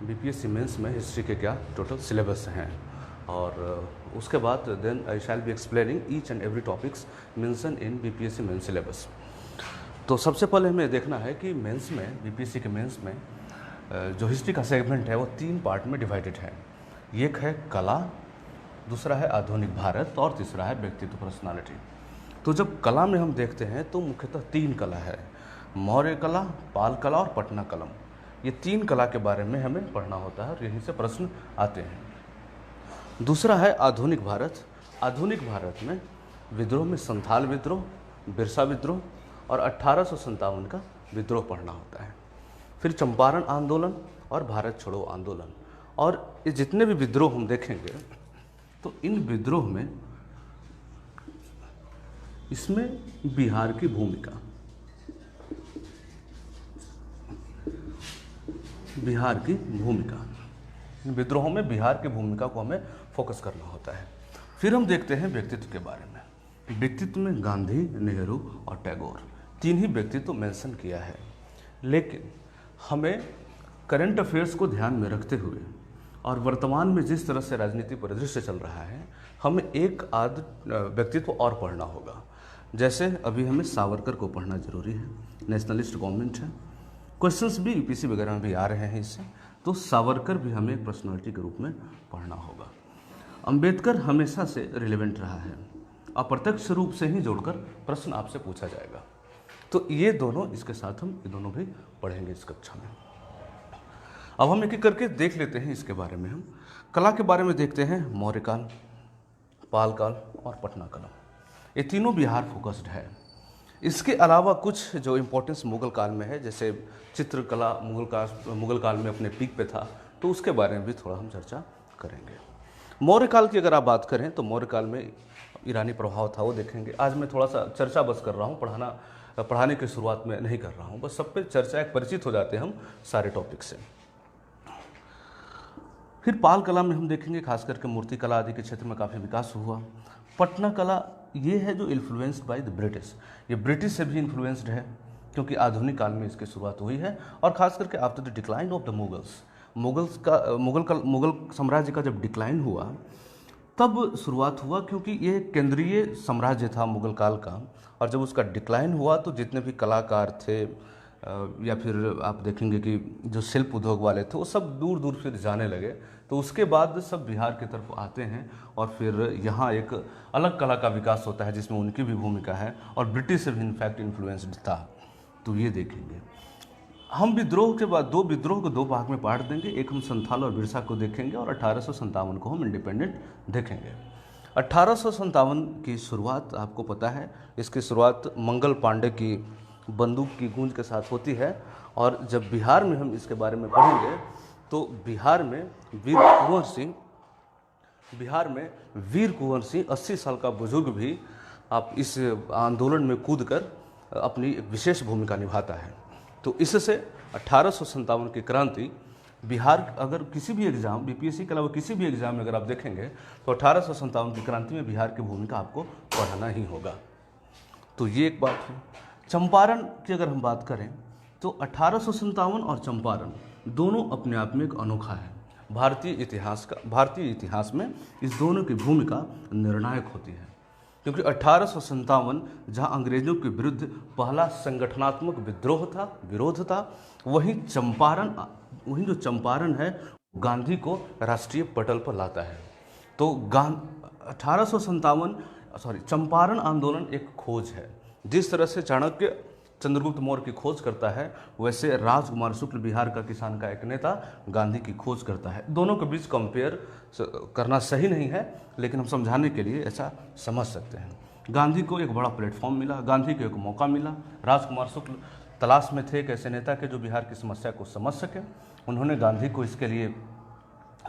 BPSC mains में history के क्या टोटल सिलेबस हैं, और उसके बाद then I shall be explaining each and every topics mention in BPSC mains syllabus. तो सबसे पहले हमें देखना है कि मेंस में, बीपीएससी के मेंस में जो हिस्ट्री का सेगमेंट है वो 3 पार्ट में डिवाइडेड है। एक है कला, दूसरा है आधुनिक भारत और तीसरा है व्यक्तित्व पर्सनालिटी। तो जब कला में हम देखते हैं तो मुख्यतः 3 कला है, मौर्य कला, पाल कला और पटना कलम। ये 3 कला के बारे में हमें पढ़ना होता है और यहीं से प्रश्न आते हैं। दूसरा है आधुनिक भारत। आधुनिक भारत में विद्रोह में संथाल विद्रोह, बिरसा विद्रोह और 1857 का विद्रोह पढ़ना होता है। फिर चंपारण आंदोलन और भारत छोड़ो आंदोलन। और ये जितने भी विद्रोह हम देखेंगे तो इन विद्रोह में इसमें बिहार की भूमिका, इन विद्रोहों में बिहार की भूमिका को हमें फोकस करना होता है। फिर हम देखते हैं व्यक्तित्व के बारे में। व्यक्तित्व में गांधी, नेहरू और टैगोर 3 ही व्यक्तित्व मेंशन किया है, लेकिन हमें करंट अफेयर्स को ध्यान में रखते हुए और वर्तमान में जिस तरह से राजनीतिक परिदृश्य चल रहा है, हमें एक आध व्यक्तित्व और पढ़ना होगा। जैसे अभी हमें सावरकर को पढ़ना जरूरी है, नेशनलिस्ट गवर्नमेंट है, क्वेश्चंस भी यूपीएससी वगैरह में भी आ रहे हैं इससे, तो सावरकर भी हमें एक पर्सनालिटी के रूप में पढ़ना होगा। अंबेडकर हमेशा से रिलेवेंट रहा है, अप्रत्यक्ष रूप से ही जोड़कर प्रश्न आपसे पूछा जाएगा। तो ये दोनों, इसके साथ हम ये दोनों भी पढ़ेंगे इस कक्षा में। अब हम एक एक करके देख लेते हैं इसके बारे में। हम कला के बारे में देखते हैं, मौर्य काल, पाल काल और पटना कलम। ये तीनों बिहार फोकस्ड है। इसके अलावा कुछ जो इम्पोर्टेंस मुगल काल में है, जैसे चित्रकला मुगल काल में अपने पीक पे था, तो उसके बारे में भी थोड़ा हम चर्चा करेंगे। मौर्य काल की अगर आप बात करें तो मौर्य काल में ईरानी प्रभाव था, वो देखेंगे। आज मैं थोड़ा सा चर्चा बस कर रहा हूँ, पढ़ाने की शुरुआत में नहीं कर रहा हूँ, बस सब पे चर्चा, एक परिचित हो जाते हैं हम सारे टॉपिक से। फिर पाल कला में हम देखेंगे खास करके मूर्ति कला आदि के क्षेत्र में काफ़ी विकास हुआ। पटना कला ये है जो इन्फ्लुएंस्ड बाय द ब्रिटिश, ये ब्रिटिश से भी इन्फ्लुएंस्ड है, क्योंकि आधुनिक काल में इसकी शुरुआत हुई है। और खास करके after the decline of the Mughal साम्राज्य का जब डिक्लाइन हुआ तब शुरुआत हुआ, क्योंकि ये केंद्रीय साम्राज्य था मुगल काल का। और जब उसका डिक्लाइन हुआ तो जितने भी कलाकार थे या फिर आप देखेंगे कि जो शिल्प उद्योग वाले थे, वो सब दूर दूर फिर जाने लगे। तो उसके बाद सब बिहार की तरफ आते हैं और फिर यहाँ एक अलग कला का विकास होता है जिसमें उनकी भी भूमिका है, और ब्रिटिश से भी इनफैक्ट इन्फ्लुएंस्ड था। तो ये देखेंगे हम। विद्रोह के बाद विद्रोह को 2 भाग में बांट देंगे, एक हम संथाल और बिरसा को देखेंगे और 1857 को हम इंडिपेंडेंट देखेंगे। 1857 की शुरुआत आपको पता है, इसकी शुरुआत मंगल पांडे की बंदूक की गूंज के साथ होती है। और जब बिहार में हम इसके बारे में पढ़ेंगे तो बिहार में वीर कुंवर सिंह 80 साल का बुजुर्ग भी आप इस आंदोलन में कूदकर अपनी एक विशेष भूमिका निभाता है। तो इससे 1857 की क्रांति बिहार, अगर किसी भी एग्जाम, बीपीएससी के अलावा किसी भी एग्जाम में अगर आप देखेंगे तो 1857 की क्रांति में बिहार की भूमिका आपको पढ़ाना ही होगा। तो ये एक बात है। चंपारण की अगर हम बात करें तो 1857 और चंपारण दोनों अपने आप में एक अनोखा है। भारतीय इतिहास में इस दोनों की भूमिका निर्णायक होती है, क्योंकि 1857 जहां अंग्रेजों के विरुद्ध पहला संगठनात्मक विरोध था, वहीं जो चंपारण है गांधी को राष्ट्रीय पटल पर लाता है। तो चंपारण आंदोलन एक खोज है। जिस तरह से चाणक्य चंद्रगुप्त मौर्य की खोज करता है, वैसे राजकुमार शुक्ल बिहार का किसान का एक नेता गांधी की खोज करता है। दोनों के बीच कंपेयर करना सही नहीं है, लेकिन हम समझाने के लिए ऐसा समझ सकते हैं। गांधी को एक बड़ा प्लेटफॉर्म मिला, गांधी को एक मौका मिला। राजकुमार शुक्ल तलाश में थे एक ऐसे नेता के जो बिहार की समस्या को समझ सके। उन्होंने गांधी को इसके लिए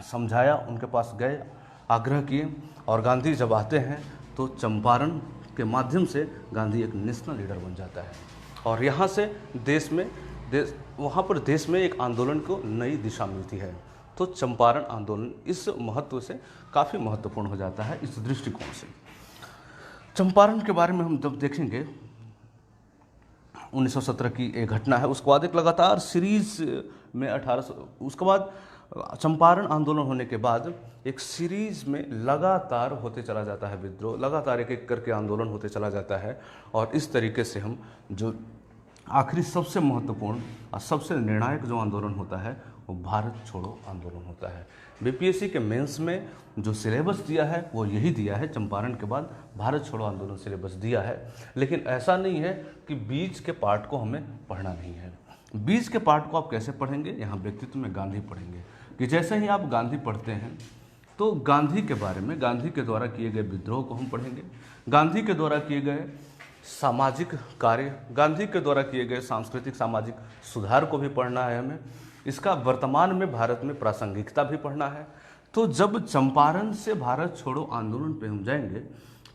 समझाया, उनके पास गए, आग्रह किए, और गांधी जब आते हैं तो चंपारण के माध्यम से गांधी एक नेशनल लीडर बन जाता है। और यहाँ से देश में एक आंदोलन को नई दिशा मिलती है। तो चंपारण आंदोलन इस महत्व से काफ़ी महत्वपूर्ण हो जाता है इस दृष्टिकोण से। चंपारण के बारे में हम जब देखेंगे 1917 की एक घटना है, उसके बाद एक लगातार सीरीज में 1800 उसके बाद चंपारण आंदोलन होने के बाद एक सीरीज में लगातार होते चला जाता है विद्रोह, लगातार एक एक करके आंदोलन होते चला जाता है। और इस तरीके से हम जो आखिरी सबसे महत्वपूर्ण और सबसे निर्णायक जो आंदोलन होता है वो भारत छोड़ो आंदोलन होता है। बीपीएससी के मेंस में जो सिलेबस दिया है वो यही दिया है, चंपारण के बाद भारत छोड़ो आंदोलन सिलेबस दिया है। लेकिन ऐसा नहीं है कि बीच के पार्ट को हमें पढ़ना नहीं है। बीच के पार्ट को आप कैसे पढ़ेंगे, यहाँ व्यक्तित्व में गांधी पढ़ेंगे कि जैसे ही आप गांधी पढ़ते हैं तो गांधी के बारे में, गांधी के द्वारा किए गए विद्रोह को हम पढ़ेंगे, गांधी के द्वारा किए गए सामाजिक कार्य, गांधी के द्वारा किए गए सांस्कृतिक सामाजिक सुधार को भी पढ़ना है हमें, इसका वर्तमान में भारत में प्रासंगिकता भी पढ़ना है। तो जब चंपारण से भारत छोड़ो आंदोलन पे हम जाएंगे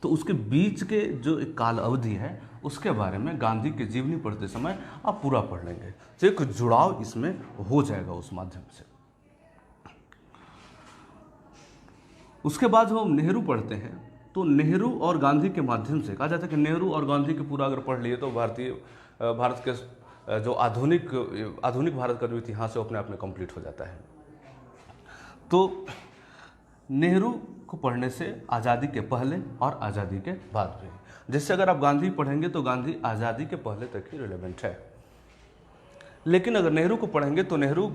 तो उसके बीच के जो एक काल अवधि है उसके बारे में गांधी की जीवनी पढ़ते समय आप पूरा पढ़ लेंगे, तो एक जुड़ाव इसमें हो जाएगा उस माध्यम से। उसके बाद जब हम नेहरू पढ़ते हैं तो नेहरू और गांधी के माध्यम से कहा जाता है कि नेहरू और गांधी के पूरा अगर पढ़ लिए तो भारत के जो आधुनिक भारत का जो इतिहास है वो अपने आप में कंप्लीट हो जाता है। तो नेहरू को पढ़ने से आज़ादी के पहले और आज़ादी के बाद भी, जैसे अगर आप गांधी पढ़ेंगे तो गांधी आज़ादी के पहले तक ही रिलेवेंट है, लेकिन अगर नेहरू को पढ़ेंगे तो नेहरू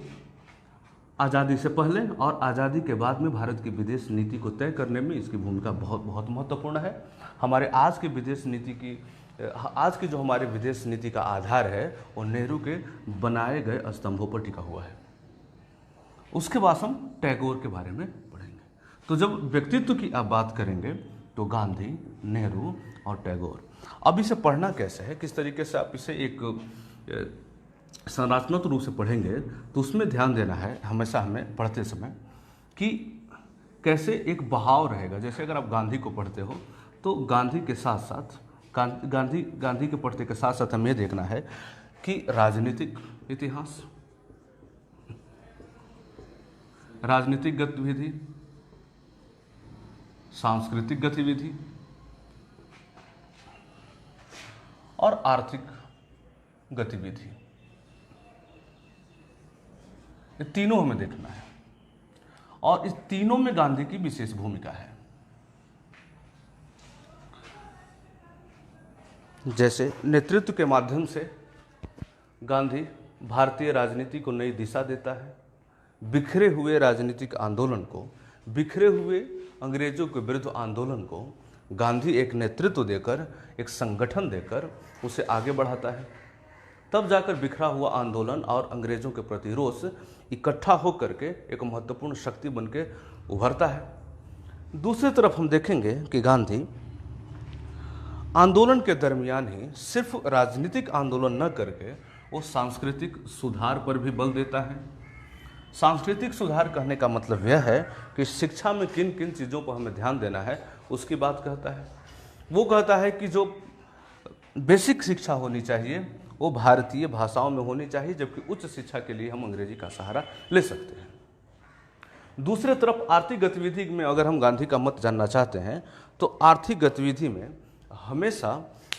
आज़ादी से पहले और आज़ादी के बाद में भारत की विदेश नीति को तय करने में इसकी भूमिका बहुत बहुत महत्वपूर्ण है। हमारे आज की विदेश नीति की आज की जो हमारे विदेश नीति का आधार है वो नेहरू के बनाए गए स्तंभों पर टिका हुआ है। उसके बाद हम टैगोर के बारे में पढ़ेंगे। तो जब व्यक्तित्व की आप बात करेंगे तो गांधी, नेहरू और टैगोर। अब इसे पढ़ना कैसे है, किस तरीके से आप इसे एक संरचनात्मक रूप से पढ़ेंगे, तो उसमें ध्यान देना है हमेशा हमें पढ़ते समय कि कैसे एक बहाव रहेगा। जैसे अगर आप गांधी को पढ़ते हो तो गांधी के साथ साथ गांधी के पढ़ते के साथ साथ हमें ये देखना है कि राजनीतिक इतिहास, राजनीतिक गतिविधि, सांस्कृतिक गतिविधि और आर्थिक गतिविधि, ये तीनों हमें देखना है। और इस तीनों में गांधी की विशेष भूमिका है। जैसे नेतृत्व के माध्यम से गांधी भारतीय राजनीति को नई दिशा देता है, बिखरे हुए राजनीतिक आंदोलन को, बिखरे हुए अंग्रेजों के विरुद्ध आंदोलन को गांधी एक नेतृत्व देकर, एक संगठन देकर उसे आगे बढ़ाता है। तब जाकर बिखरा हुआ आंदोलन और अंग्रेजों के प्रति रोष इकट्ठा होकर के एक महत्वपूर्ण शक्ति बनके उभरता है। दूसरी तरफ हम देखेंगे कि गांधी आंदोलन के दरमियान ही सिर्फ राजनीतिक आंदोलन न करके वो सांस्कृतिक सुधार पर भी बल देता है। सांस्कृतिक सुधार कहने का मतलब यह है कि शिक्षा में किन किन चीज़ों पर हमें ध्यान देना है उसकी बात कहता है। वो कहता है कि जो बेसिक शिक्षा होनी चाहिए वो भारतीय भाषाओं में होनी चाहिए, जबकि उच्च शिक्षा के लिए हम अंग्रेजी का सहारा ले सकते हैं। दूसरे तरफ आर्थिक गतिविधि में अगर हम गांधी का मत जानना चाहते हैं तो आर्थिक गतिविधि में हमेशा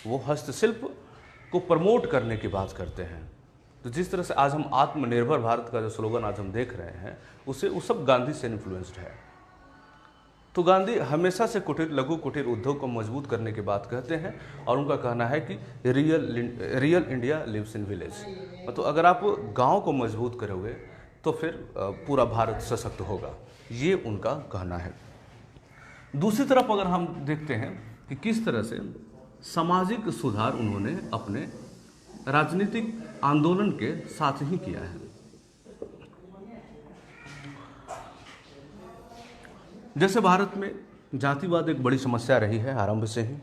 वो हस्तशिल्प को प्रमोट करने की बात करते हैं। तो जिस तरह से आज हम आत्मनिर्भर भारत का जो स्लोगन आज हम देख रहे हैं उसे वो सब गांधी से इन्फ्लुएंस्ड है। तो गांधी हमेशा से लघु कुटीर उद्योग को मजबूत करने की बात कहते हैं और उनका कहना है कि real India lives in village. मतलब अगर आप गांव को मजबूत करोगे तो फिर पूरा भारत सशक्त होगा, ये उनका कहना है। दूसरी तरफ अगर हम देखते हैं कि किस तरह से सामाजिक सुधार उन्होंने अपने राजनीतिक आंदोलन के साथ ही किया है। जैसे भारत में जातिवाद एक बड़ी समस्या रही है आरंभ से ही,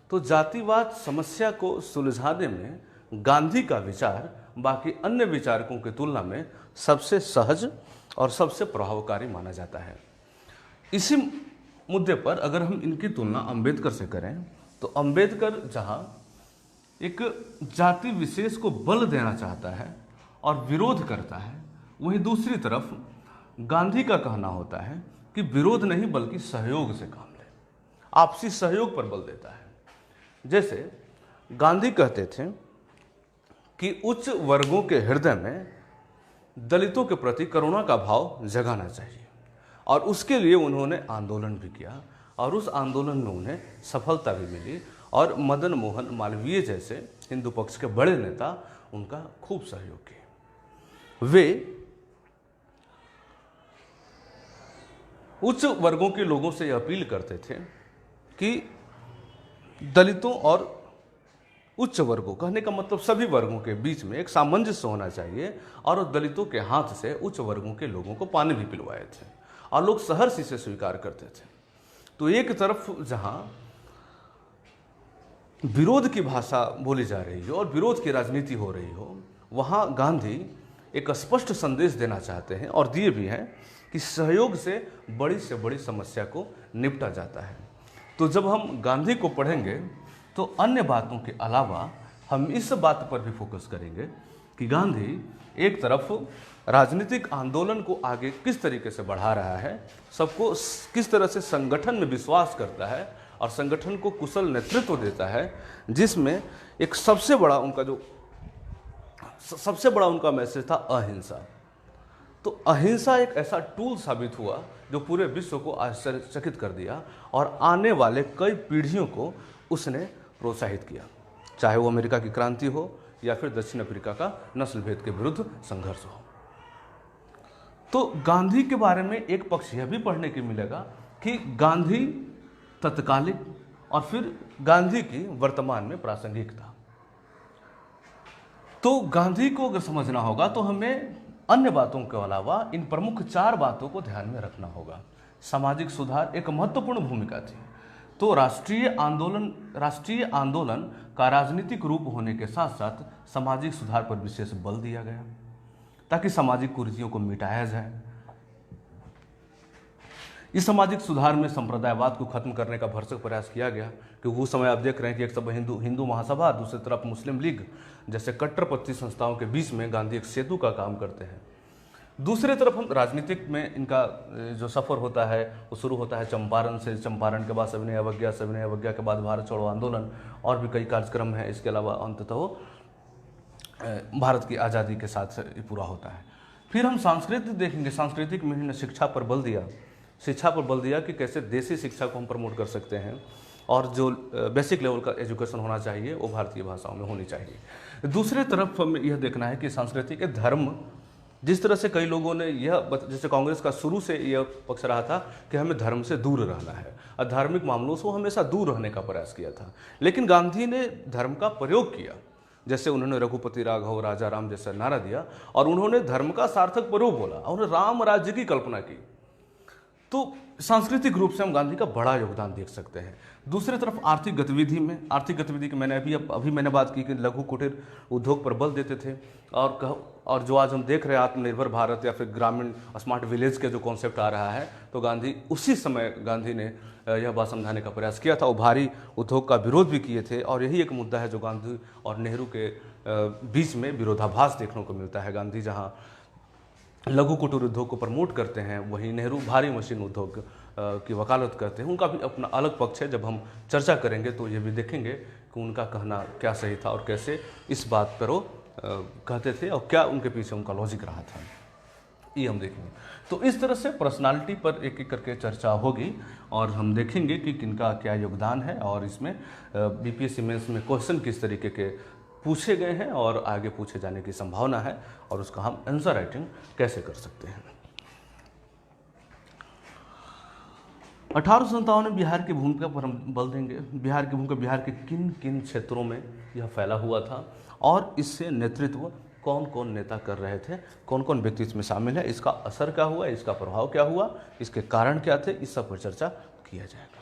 तो जातिवाद समस्या को सुलझाने में गांधी का विचार बाकी अन्य विचारकों की तुलना में सबसे सहज और सबसे प्रभावकारी माना जाता है। इसी मुद्दे पर अगर हम इनकी तुलना अंबेडकर से करें तो अंबेडकर जहां एक जाति विशेष को बल देना चाहता है और विरोध करता है, वहीं दूसरी तरफ गांधी का कहना होता है कि विरोध नहीं बल्कि सहयोग से काम ले, आपसी सहयोग पर बल देता है। जैसे गांधी कहते थे कि उच्च वर्गों के हृदय में दलितों के प्रति करुणा का भाव जगाना चाहिए, और उसके लिए उन्होंने आंदोलन भी किया और उस आंदोलन में उन्हें सफलता भी मिली और मदन मोहन मालवीय जैसे हिंदू पक्ष के बड़े नेता उनका खूब सहयोग किए। वे उच्च वर्गों के लोगों से यह अपील करते थे कि दलितों और उच्च वर्गों, कहने का मतलब सभी वर्गों के बीच में एक सामंजस्य होना चाहिए, और दलितों के हाथ से उच्च वर्गों के लोगों को पानी भी पिलवाए थे और लोग सहर्ष इसे स्वीकार करते थे। तो एक तरफ जहां विरोध की भाषा बोली जा रही हो और विरोध की राजनीति हो रही हो, वहां गांधी एक स्पष्ट संदेश देना चाहते हैं और दिए भी हैं कि सहयोग से बड़ी समस्या को निपटा जाता है। तो जब हम गांधी को पढ़ेंगे तो अन्य बातों के अलावा हम इस बात पर भी फोकस करेंगे कि गांधी एक तरफ राजनीतिक आंदोलन को आगे किस तरीके से बढ़ा रहा है, सबको किस तरह से संगठन में विश्वास करता है और संगठन को कुशल नेतृत्व देता है, जिसमें एक सबसे बड़ा उनका मैसेज था अहिंसा। तो अहिंसा एक ऐसा टूल साबित हुआ जो पूरे विश्व को आश्चर्यचकित कर दिया और आने वाले कई पीढ़ियों को उसने प्रोत्साहित किया, चाहे वो अमेरिका की क्रांति हो या फिर दक्षिण अफ्रीका का नस्ल भेद के विरुद्ध संघर्ष हो। तो गांधी के बारे में एक पक्ष यह भी पढ़ने को मिलेगा कि गांधी तत्कालिक और फिर गांधी की वर्तमान में प्रासंगिकता। तो गांधी को अगर समझना होगा तो हमें अन्य बातों के अलावा इन प्रमुख 4 बातों को ध्यान में रखना होगा। सामाजिक सुधार एक महत्वपूर्ण भूमिका थी। तो राष्ट्रीय आंदोलन का राजनीतिक रूप होने के साथ साथ सामाजिक सुधार पर विशेष बल दिया गया ताकि सामाजिक कुरीतियों को मिटाया जाए। इस सामाजिक सुधार में संप्रदायवाद को खत्म करने का भरसक प्रयास किया गया, क्योंकि उस समय आप देख रहे हैं कि एक सब हिंदू महासभा, दूसरी तरफ मुस्लिम लीग जैसे कट्टरपंथी संस्थाओं के बीच में गांधी एक सेतु का काम करते हैं। दूसरे तरफ हम राजनीतिक में इनका जो सफ़र होता है वो शुरू होता है चंपारण से। चंपारण के बाद सविनय अवज्ञा, सविनय अवज्ञा के बाद भारत छोड़ो आंदोलन और भी कई कार्यक्रम हैं। इसके अलावा अंततः भारत की आज़ादी के साथ ये पूरा होता है। फिर हम सांस्कृतिक देखेंगे। सांस्कृतिक में इन्होंने शिक्षा पर बल दिया कि कैसे देसी शिक्षा को हम प्रमोट कर सकते हैं और जो बेसिक लेवल का एजुकेशन होना चाहिए वो भारतीय भाषाओं में होनी चाहिए। दूसरे तरफ हमें यह देखना है कि सांस्कृतिक धर्म, जिस तरह से कई लोगों ने जैसे कांग्रेस का शुरू से यह पक्ष रहा था कि हमें धर्म से दूर रहना है और धार्मिक मामलों से हमेशा दूर रहने का प्रयास किया था, लेकिन गांधी ने धर्म का प्रयोग किया। जैसे उन्होंने रघुपति राघव राजा राम जैसा नारा दिया और उन्होंने धर्म का सार्थक प्रयोग बोला, उन्होंने राम राज्य की कल्पना की। तो सांस्कृतिक रूप से हम गांधी का बड़ा योगदान देख सकते हैं। दूसरी तरफ आर्थिक गतिविधि की मैंने अभी मैंने बात की कि लघु कुटीर उद्योग पर बल देते थे और जो आज हम देख रहे हैं आत्मनिर्भर भारत या फिर ग्रामीण स्मार्ट विलेज के जो कॉन्सेप्ट आ रहा है, तो गांधी उसी समय गांधी ने यह बात समझाने का प्रयास किया था और भारी उद्योग का विरोध भी किए थे। और यही एक मुद्दा है जो गांधी और नेहरू के बीच में विरोधाभास देखने को मिलता है। गांधी जहाँ लघु कुटीर उद्योग को प्रमोट करते हैं, वहीं नेहरू भारी मशीन उद्योग की वकालत करते हैं। उनका भी अपना अलग पक्ष है। जब हम चर्चा करेंगे तो ये भी देखेंगे कि उनका कहना क्या सही था और कैसे इस बात पर वो कहते थे और क्या उनके पीछे उनका लॉजिक रहा था, ये हम देखेंगे। तो इस तरह से पर्सनालिटी पर एक एक करके चर्चा होगी और हम देखेंगे कि किनका क्या योगदान है और इसमें बीपीएससी मेंस में क्वेश्चन किस तरीके के पूछे गए हैं और आगे पूछे जाने की संभावना है और उसका हम आंसर राइटिंग कैसे कर सकते हैं। 1857 में बिहार की भूमिका पर हम बल देंगे। बिहार की भूमिका, बिहार के किन किन क्षेत्रों में यह फैला हुआ था और इससे नेतृत्व कौन कौन नेता कर रहे थे, कौन कौन व्यक्ति इसमें शामिल है, इसका असर क्या हुआ, इसका प्रभाव क्या हुआ, इसके कारण क्या थे, इस सब पर चर्चा किया जाएगा।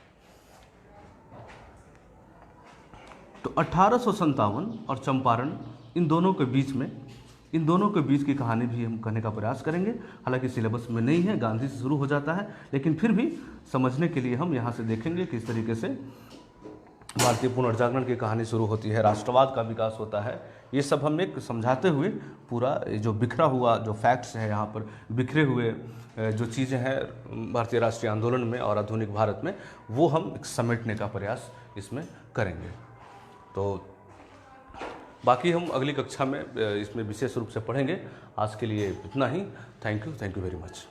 तो 1857 और चंपारण इन दोनों के बीच की कहानी भी हम कहने का प्रयास करेंगे। हालांकि सिलेबस में नहीं है, गांधी से शुरू हो जाता है, लेकिन फिर भी समझने के लिए हम यहाँ से देखेंगे किस तरीके से भारतीय पुनर्जागरण की कहानी शुरू होती है, राष्ट्रवाद का विकास होता है। ये सब हम एक समझाते हुए पूरा जो बिखरा हुआ जो फैक्ट्स है, यहाँ पर बिखरे हुए जो चीज़ें हैं भारतीय राष्ट्रीय आंदोलन में और आधुनिक भारत में, वो हम समेटने का प्रयास इसमें करेंगे। तो बाकी हम अगली कक्षा में इसमें विशेष रूप से पढ़ेंगे। आज के लिए इतना ही। Thank you very much.